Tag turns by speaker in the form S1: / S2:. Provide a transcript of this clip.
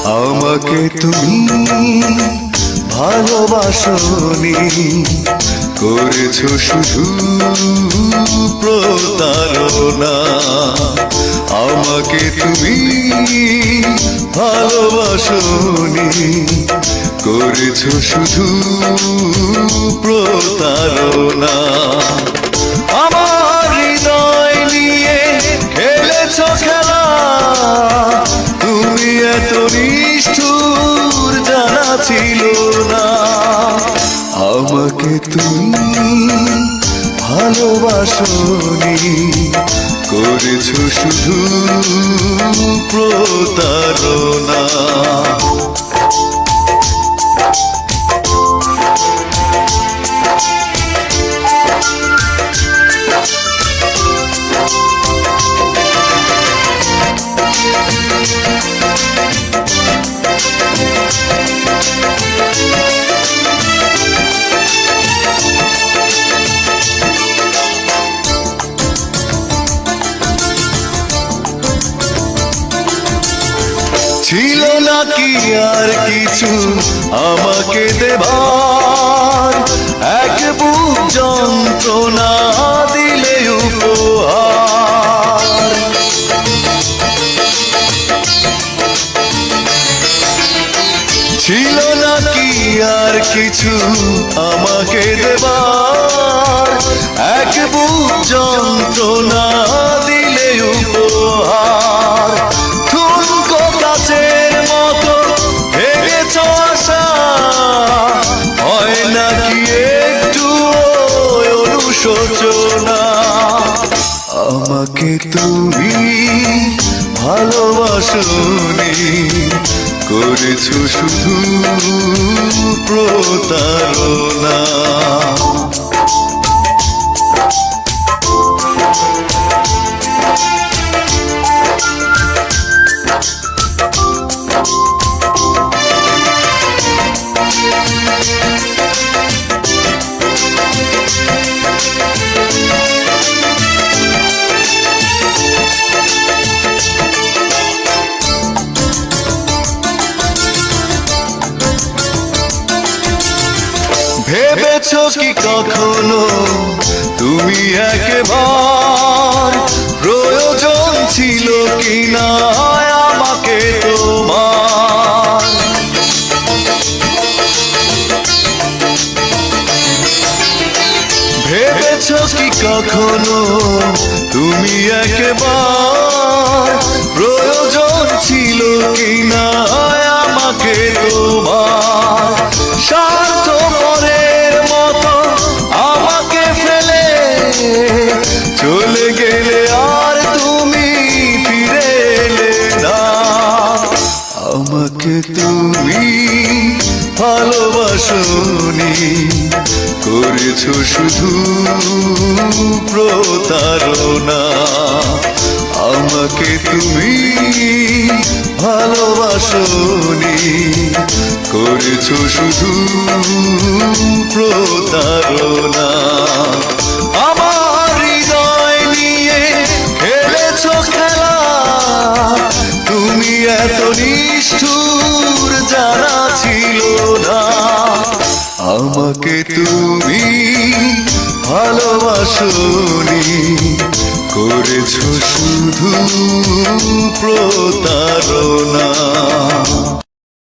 S1: আমাকে তুমি ভালোবাসনি, করেছো শুধু প্রতারণা। আমাকে তুমি ভালোবাসনি, করেছো শুধু প্রতারণা। আমার হৃদয় নিয়ে খেলেছো খেলা, তুমি এত নিষ্ঠুর জানা ছিল না। আমাকে তুমি ভালোবাসনি, করেছো শুধু প্রতারণা। ছিল নাকি আর কিছু আমাকে দেবার, এক বুক যন্ত্রণা দিলে উপহার। ছিল নাকি আর কিছু আমাকে দেবার, এক বুক যন্ত্রণা দিলে উপহার। কাচের মতো ভেঙেছ আশা, হয় নাকি একটু অনুশোচনা। আমাকে তুমি ভালোবাসনি, করেছো শুধু প্রতারণা। ভেবেছো কি কখনো তুমি একবার, প্রয়োজন ছিল কিনা আমাকে তোমার? ভেবেছো কি কখনো তুমি একবার, প্রয়োজন ছিল কিনা আমাকে তোমার? স্বার্থপরের মতো আমাকে ফেলে চলে গেলে আর তুমি ফিরে এলে না। আমাকে তুমি ভালোবাসনি, করেছো শুধু প্রতারণা। আমাকে তুমি ভালোবাসনি, করেছো শুধু প্রতারণা। আমার হৃদয় নিয়ে খেলেছো খেলা, তুমি এত নিষ্ঠুর জানা ছিল না। আমাকে তুমি ভালোবাসনি, করেছো শুধু প্রতারণা।